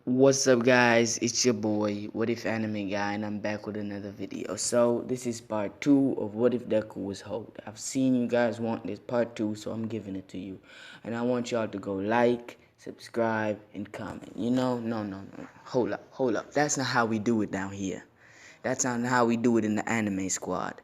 What's up, guys? It's your boy, What If Anime Guy, and I'm back with another video. So this is part 2 of What If Deku was hoed. I've seen you guys want this part 2, so I'm giving it to you. And I want y'all to go like, subscribe, and comment. No. Hold up. That's not how we do it down here. That's not how we do it in the anime squad.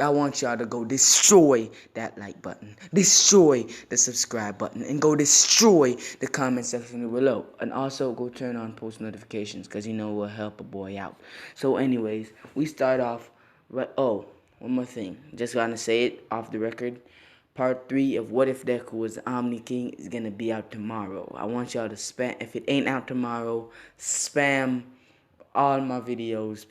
I want y'all to go destroy that like button, destroy the subscribe button, and go destroy the comment section below. And also go turn on post notifications, because it will help a boy out. So anyways, we start off right. Oh, one more thing. Just gonna say it off the record. Part 3 of What If Deku was Omni King is gonna be out tomorrow. I want y'all to spam. If it ain't out tomorrow, spam all my videos,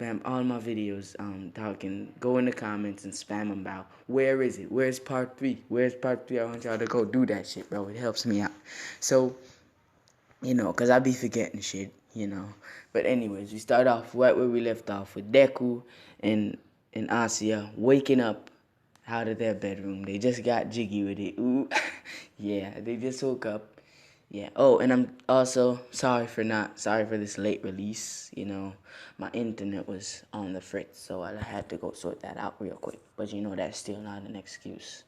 talking, go in the comments and spam them about, where is it? Where's part 3? I want y'all to go do that shit, bro. It helps me out. So, because I be forgetting shit. But anyways, we start off right where we left off with Deku and Asya waking up out of their bedroom. They just got jiggy with it. Ooh. Yeah, they just woke up. Yeah. Oh, and I'm also sorry for this late release. My internet was on the fritz, so I had to go sort that out real quick. But that's still not an excuse.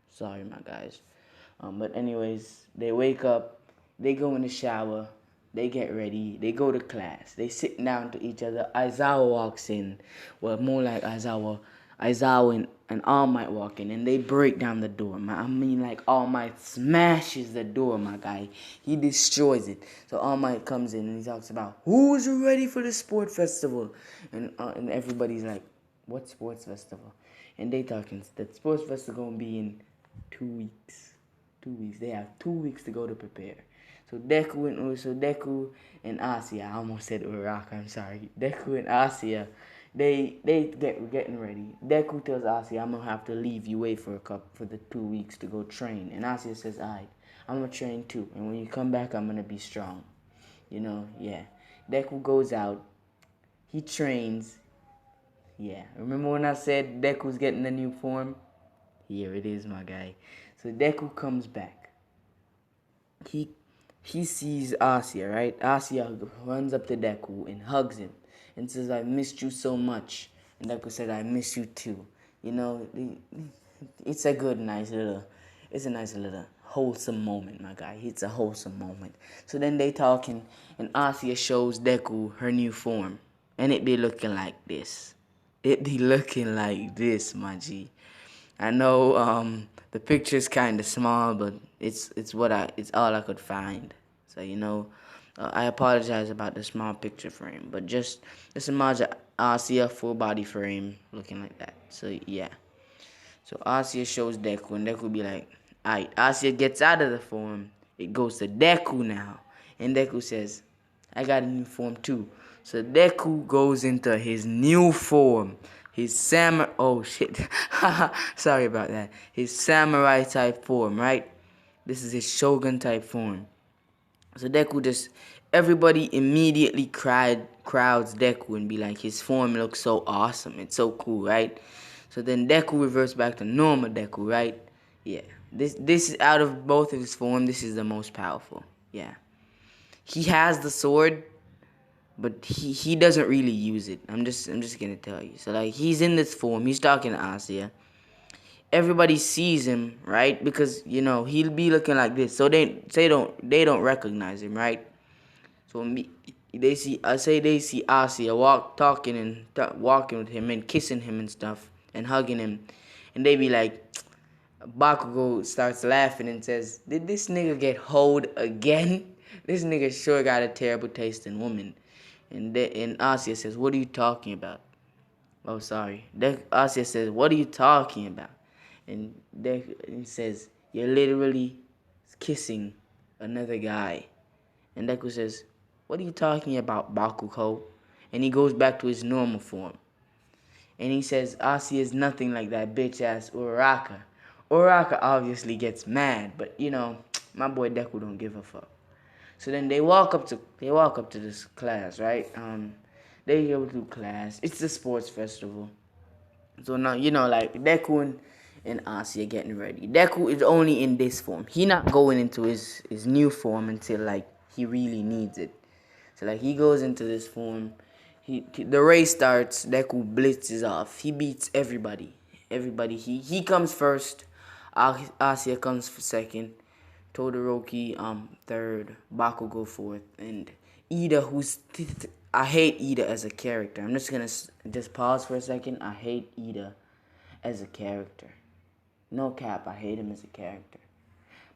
Sorry, my guys. But anyways, they wake up, they go in the shower, they get ready, they go to class, they sit down to each other. Aizawa walks in, well, more like Aizawa and All Might walk in, and they break down the door. Like All Might smashes the door, my guy. He destroys it. So All Might comes in and he talks about, who's ready for the sport festival? And everybody's like, what sports festival? And they talking, the sports festival gonna be in 2 weeks. 2 weeks. They have 2 weeks to go to prepare. So Deku and Asya, I almost said Uraraka, I'm sorry. Deku and Asya, they getting ready. Deku tells Asya, I'm gonna have to leave you away for the 2 weeks to go train. And Asya says, alright, I'm gonna train too. And when you come back, I'm gonna be strong. Yeah. Deku goes out. He trains. Yeah. Remember when I said Deku's getting a new form? Here it is, my guy. So Deku comes back. He sees Asya, right? Asya runs up to Deku and hugs him and says, I missed you so much. And Deku said, I miss you too. It's a nice little wholesome moment, my guy. It's a wholesome moment. So then they talking, and Asya shows Deku her new form. And it be looking like this. My G. I know the picture's kind of small, but it's all I could find. So I apologize about the small picture frame, but just imagine Asya full body frame looking like that. So yeah. So Asya shows Deku, and Deku be like, alright. Asya gets out of the form. It goes to Deku now, and Deku says, I got a new form too. So Deku goes into his new form. His oh shit. Sorry about that. His samurai type form, right? This is his shogun type form. So Deku everybody immediately crowds Deku and be like, his form looks so awesome. It's so cool, right? So then Deku reverts back to normal Deku, right? Yeah. This is out of both of his form, this is the most powerful. Yeah. He has the sword, but he doesn't really use it. I'm just gonna tell you. So like, he's in this form. He's talking to Asya. Everybody sees him, right? Because he'll be looking like this. So they don't recognize him, right? So they see Asya walking with him and kissing him and stuff and hugging him, and they be like, Bakugo starts laughing and says, did this nigga get hoed again? This nigga sure got a terrible taste in women. And Asya says, what are you talking about? Oh, sorry. Asya says, what are you talking about? And he says, you're literally kissing another guy. And Deku says, what are you talking about, Bakugo? And he goes back to his normal form. And he says, Asya is nothing like that bitch-ass Uraraka. Uraraka obviously gets mad, but my boy Deku don't give a fuck. So then they walk up to this class, right? They go to class. It's the sports festival. So now like Deku and Asya getting ready. Deku is only in this form. He not going into his new form until like he really needs it. So like he goes into this form. The race starts. Deku blitzes off. He beats everybody. He comes first. Asuya comes second. Todoroki third. Bakugo fourth. And Ida, I hate Ida as a character. I'm just gonna just pause for a second. I hate Ida as a character. No cap, I hate him as a character.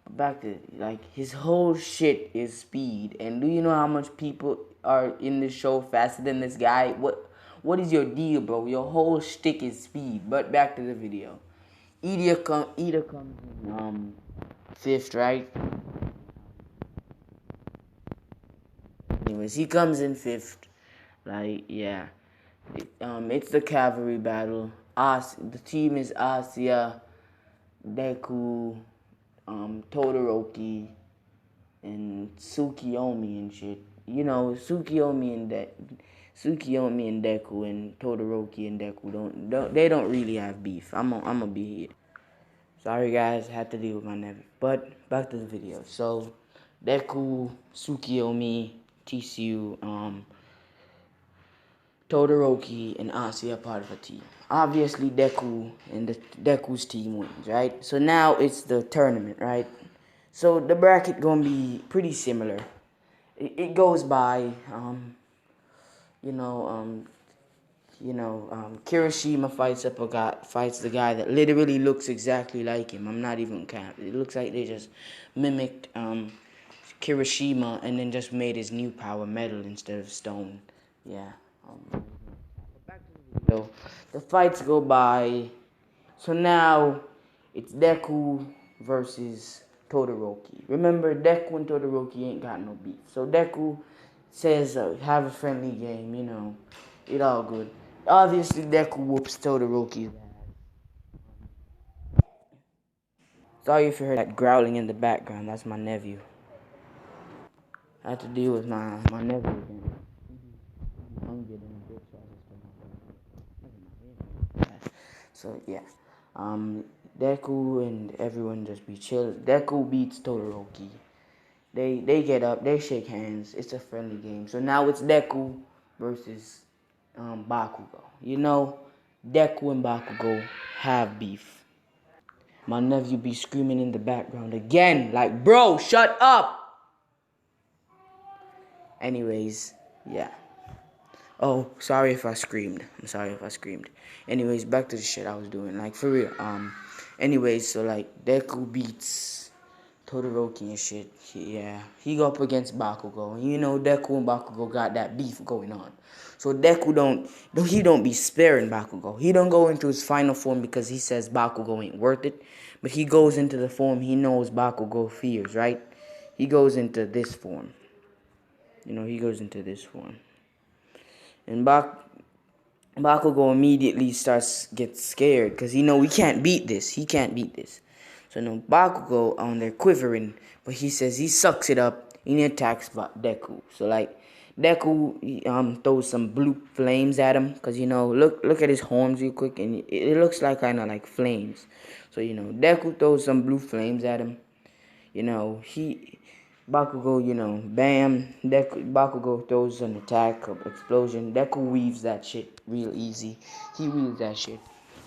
But back to like his whole shit is speed. And do you know how much people are in this show faster than this guy? What is your deal, bro? Your whole shtick is speed. But back to the video. Ida comes in fifth, right? Anyways, he comes in fifth. Like, yeah. It's the cavalry battle. The team is Asuya, Deku, Todoroki, and Tsukiyomi and shit. You know, Tsukiyomi and Deku and Todoroki and Deku don't really have beef. I'm gonna be here. Sorry guys, had to deal with my nephew. But back to the video. So Deku, Tsukiyomi, TCU, Todoroki and Asuya are part of a team. Obviously, Deku's team wins, right? So now it's the tournament, right? So the bracket gonna be pretty similar. It goes by, you know, Kirishima fights the guy that literally looks exactly like him. I'm not even capping. It looks like they just mimicked Kirishima and then just made his new power metal instead of stone. Yeah. So the fights go by. So now it's Deku versus Todoroki. Remember, Deku and Todoroki ain't got no beef. So Deku says, have a friendly game, you know. It all good. Obviously, Deku whoops Todoroki's ass. Sorry if you heard that growling in the background. That's my nephew. I had to deal with my nephew again. Hungry than a bitch. So yeah, Deku and everyone just be chill. Deku beats Todoroki. They get up, they shake hands. It's a friendly game. So now it's Deku versus Bakugo. You know, Deku and Bakugo have beef. My nephew be screaming in the background again, like, bro, shut up. Anyways, yeah. Oh, sorry if I screamed. I'm sorry if I screamed. Anyways, back to the shit I was doing. Like, for real. Anyways, so, like, Deku beats Todoroki and shit. He go up against Bakugo. You know, Deku and Bakugo got that beef going on. So, Deku don't be sparing Bakugo. He don't go into his final form because he says Bakugo ain't worth it. But he goes into the form he knows Bakugo fears, right? He goes into this form. You know, he goes into this form. And Bakugo immediately gets scared because he know we can't beat this. He can't beat this. So no, Bakugo on there quivering, but he says he sucks it up and he attacks Deku. So like Deku throws some blue flames at him because you know look at his horns real quick and it looks like kind of like flames. So you know Deku throws some blue flames at him. You know Bakugo, you know, bam, Bakugo throws an attack, explosion. Deku weaves that shit real easy. He weaves that shit.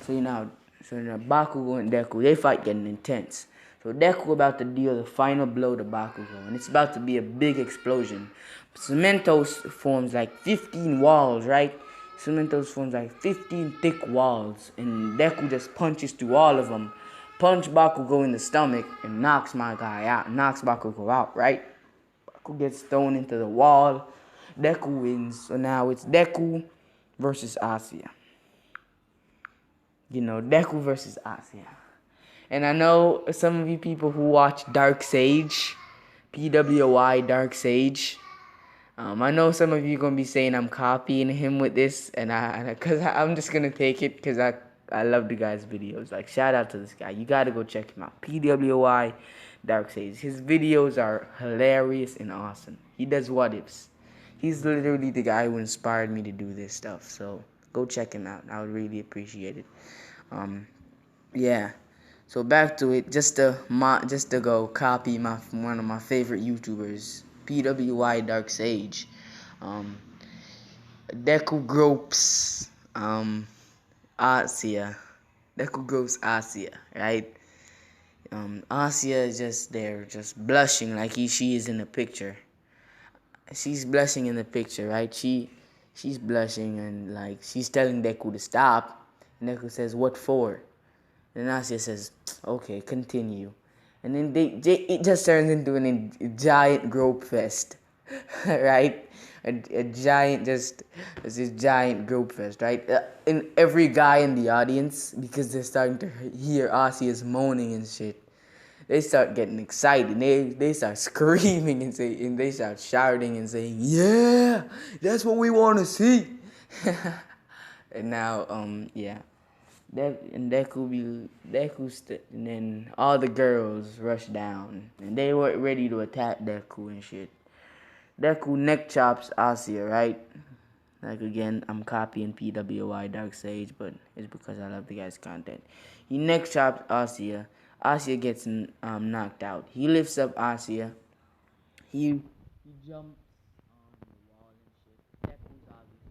So now Bakugo and Deku, they fight getting intense. So Deku about to deal the final blow to Bakugo, and it's about to be a big explosion. Cementos forms like 15 walls, right? Cementos forms like 15 thick walls, and Deku just punches through all of them. Punch Bakugo in the stomach and knocks my guy out, knocks Bakugo out, right? Bakugo gets thrown into the wall. Deku wins. So now it's Deku versus Asuya. You know, Deku versus Asuya. And I know some of you people who watch Dark Sage, PWI Dark Sage. I know some of you gonna be saying I'm copying him with this, and I'm just gonna take it because I love the guy's videos. Like shout out to this guy. You gotta go check him out. PWI Dark Sage. His videos are hilarious and awesome. He does what ifs. He's literally the guy who inspired me to do this stuff. So go check him out. I would really appreciate it. Yeah. So back to it. Just to go copy one of my favorite YouTubers, PWI Dark Sage. Um, Deku gropes Asia. Deku gropes Asia, right? Asia is just there, just blushing like she is in the picture. She's blushing in the picture, right? She's blushing and like she's telling Deku to stop. And Deku says, "What for?" And Asia says, "Okay, continue." And then it just turns into a giant grope fest, right? A giant it's this giant grope fest, right? And every guy in the audience, because they're starting to hear Asia's moaning and shit, they start getting excited. They start screaming and they start shouting and saying, "Yeah, that's what we want to see." And now, yeah. And and then all the girls rush down, and they were ready to attack Deku and shit. Deku neck chops Asia, right? Like again, I'm copying PWI Dark Sage, but it's because I love the guy's content. He neck chops Asia. Asia gets knocked out. He lifts up Asia. He jumps on the wall and shit. Deku's obviously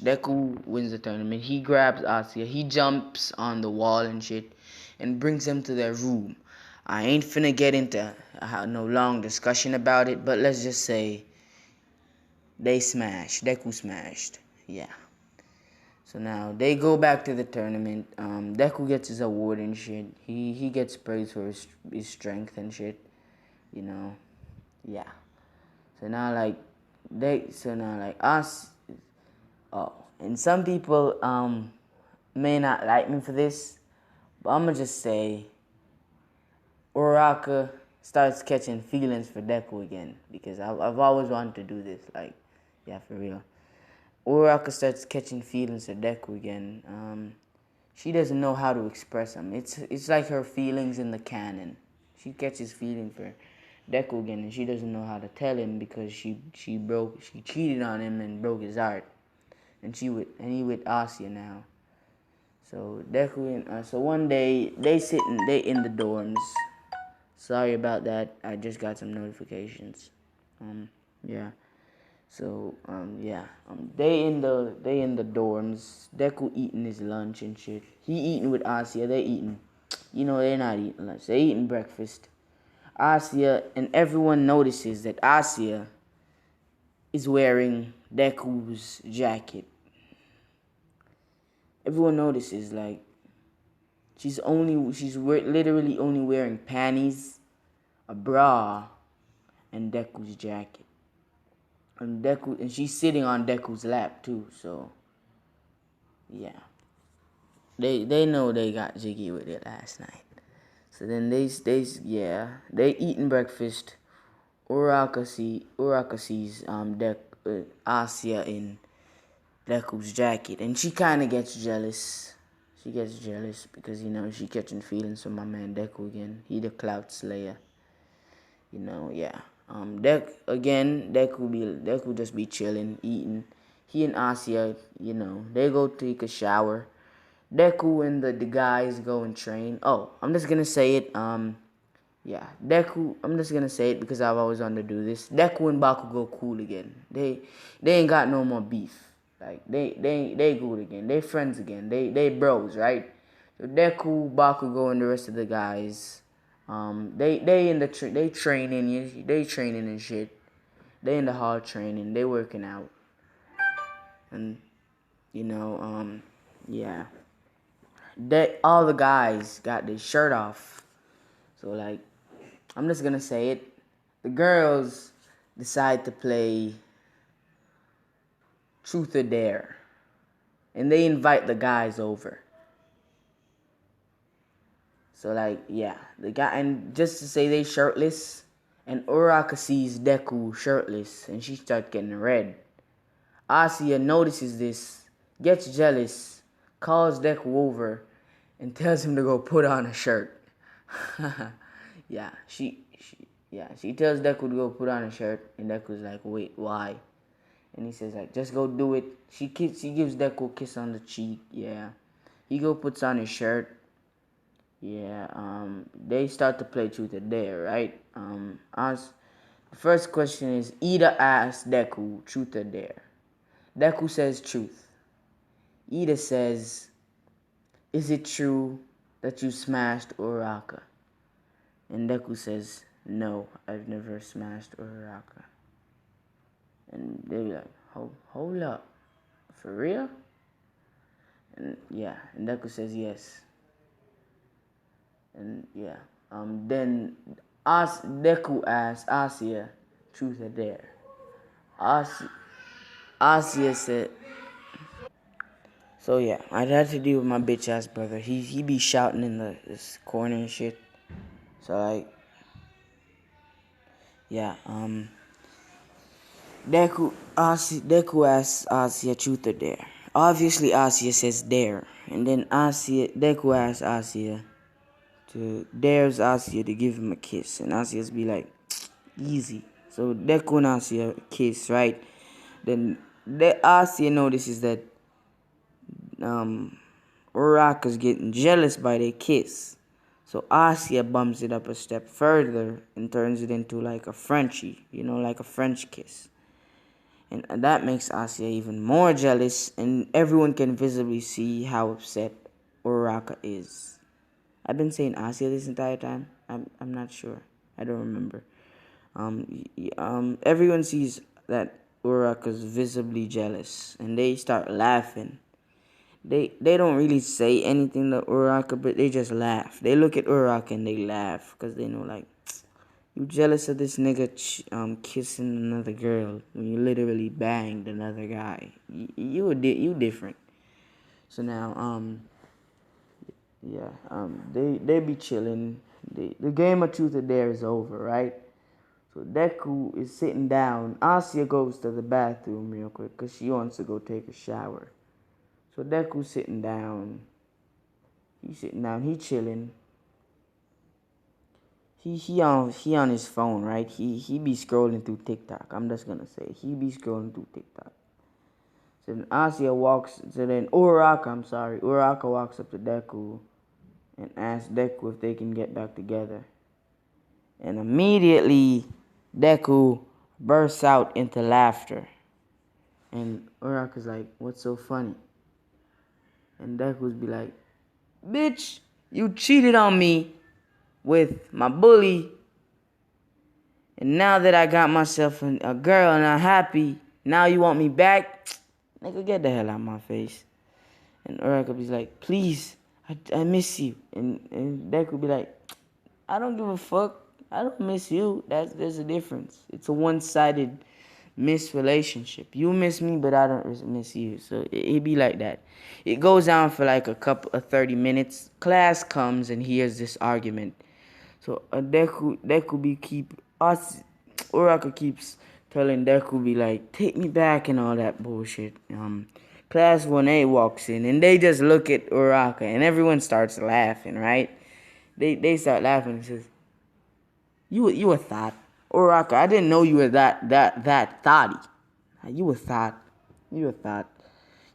Deku wins the tournament. He grabs Asia. He jumps on the wall and shit, and brings them to their room. I ain't finna get into no long discussion about it, but let's just say they smashed. Deku smashed. Yeah. So now they go back to the tournament. Deku gets his award and shit. He gets praised for his strength and shit. You know. Yeah. So now like us. Oh, and some people may not like me for this, but I'm gonna just say Uraka starts catching feelings for Deku again because I've always wanted to do this. Like, yeah, for real. Uraka starts catching feelings for Deku again. She doesn't know how to express them. It's like her feelings in the canon. She catches feeling for Deku again, and she doesn't know how to tell him because she cheated on him and broke his heart, and he with Asya now. So Deku and so one day they in the dorms. Sorry about that. I just got some notifications. Yeah. So yeah. They in the dorms. Deku eating his lunch and shit. He eating with Asya. They eating. You know they're not eating lunch. They eating breakfast. Asya and everyone notices that Asya is wearing Deku's jacket. Everyone notices like literally only wearing panties, a bra, and Deku's jacket. And she's sitting on Deku's lap too. So yeah, they know they got jiggy with it last night. So then they eating breakfast. Uraka sees Asya in Deku's jacket, and she kind of gets jealous. She gets jealous because she catching feelings for my man Deku again. He the Cloud Slayer. Yeah. Deku just be chilling, eating. He and Asya, they go take a shower. Deku and the guys go and train. Oh, I'm just gonna say it. Yeah, Deku. I'm just gonna say it because I've always wanted to do this. Deku and Bakugo cool again. They ain't got no more beef. Like they good again. They friends again. They bros, right? So Deku, Bakugo, and the rest of the guys, they in the they training and shit. They in the hall training. They working out, and yeah. All the guys got their shirt off. So like, I'm just gonna say it. The girls decide to play Truth or Dare, and they invite the guys over. So like, yeah, the guy, and just to say they shirtless, and Uraka sees Deku shirtless, and she starts getting red. Asya notices this, gets jealous, calls Deku over, and tells him to go put on a shirt. Yeah, she tells Deku to go put on a shirt, and Deku's like, wait, why? And he says like, just go do it. She gives Deku a kiss on the cheek. Yeah, he go puts on his shirt. Yeah, they start to play Truth or Dare, right? The first question is Ida asks Deku, truth or dare. Deku says truth. Ida says, is it true that you smashed Uraraka? And Deku says, no, I've never smashed Uraraka. And they be like, hold up, for real? And yeah, and Deku says yes. And yeah, then Deku asks Asia, truth or dare. Asia said, so yeah, I'd have to deal with my bitch ass brother. He be shouting in this corner and shit. So like, yeah, Deku asks Asia truth or dare. Obviously Asia says dare. And then Deku asks Asia dares Asia to give him a kiss. And Asia's be like, easy. So Deku and Asia kiss, right? Then Asia notices that Uraraka's getting jealous by their kiss. So Asia bumps it up a step further and turns it into like a Frenchie, like a French kiss. And that makes Asia even more jealous, and everyone can visibly see how upset Uraraka is. I've been saying Asia this entire time. I'm not sure. I don't remember. Everyone sees that Uraraka's visibly jealous, and they start laughing. They don't really say anything to Uraraka, but they just laugh. They look at Uraraka and they laugh because they know, like, you jealous of this nigga kissing another girl when you literally banged another guy. You different. So now yeah, they be chilling. The game of truth or dare is over, right? So Deku is sitting down. Asia goes to the bathroom real quick because she wants to go take a shower. So Deku's sitting down. He's sitting down. He chilling. He on his phone, right? He be scrolling through TikTok. I'm just gonna say he be scrolling through TikTok. So then Uraraka walks up to Deku and asks Deku if they can get back together. And immediately Deku bursts out into laughter. And Uraraka's like, what's so funny? And Deku's be like, bitch, you cheated on me with my bully. And now that I got myself a girl and I'm happy, now you want me back? Nigga, get the hell out of my face. And Uraraka be like, please, I miss you. And Deku be like, I don't give a fuck. I don't miss you. There's a difference. It's a one-sided miss relationship. You miss me, but I don't miss you. So it be like that. It goes on for like a couple of 30 minutes. Class comes and hears this argument. So Deku be keep us Uraraka keeps telling Deku be like, take me back and all that bullshit. Class 1A walks in and they just look at Uraraka and everyone starts laughing, right? They start laughing and says, You a thought. Uraraka, I didn't know you were that thoughty. You a thought. You a thought.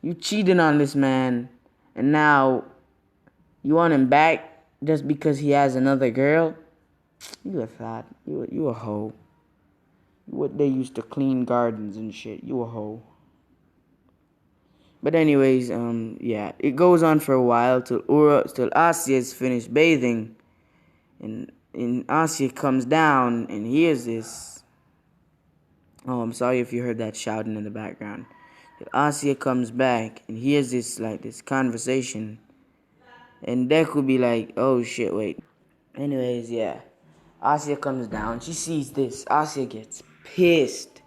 You cheated on this man and now you want him back just because he has another girl? You a thought. You a hoe. What they used to clean gardens and shit. You a hoe. But anyways, yeah, it goes on for a while till Asia's finished bathing, and Asia comes down and hears this. Oh, I'm sorry if you heard that shouting in the background. Asia comes back and hears this conversation, and Deku be like, oh shit, wait. Anyways, yeah. Asia comes down. She sees this. Asia gets pissed.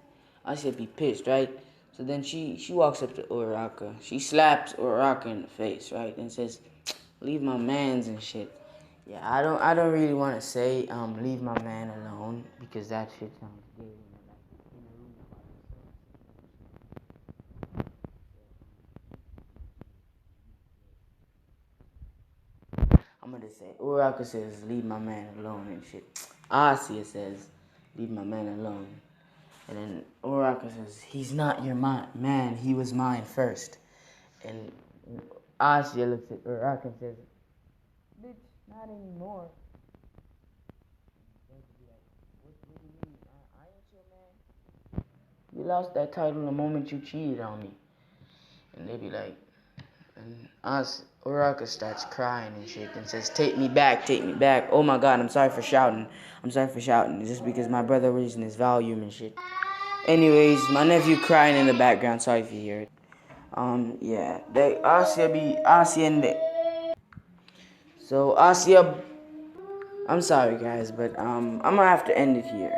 Asia be pissed, right? So then she walks up to Uraraka. She slaps Uraraka in the face, right? And says, leave my mans and shit. Yeah, I don't really want to say leave my man alone because that shit sounds gay. I'm gonna say Uraraka says leave my man alone and shit. Asia says leave my man alone. And then Uraraka says, he's not your man, he was mine first. And Asia looks at Uraraka and says, bitch, not anymore. You lost that title the moment you cheated on me. And they be like, and us, Uraka starts crying and shit and says, take me back, take me back. Oh my God, I'm sorry for shouting. I'm sorry for shouting. It's just because my brother raising his volume and shit. Anyways, my nephew crying in the background. Sorry if you hear it. Yeah. Asia and the. So Asia, I'm sorry guys, but I'm gonna have to end it here.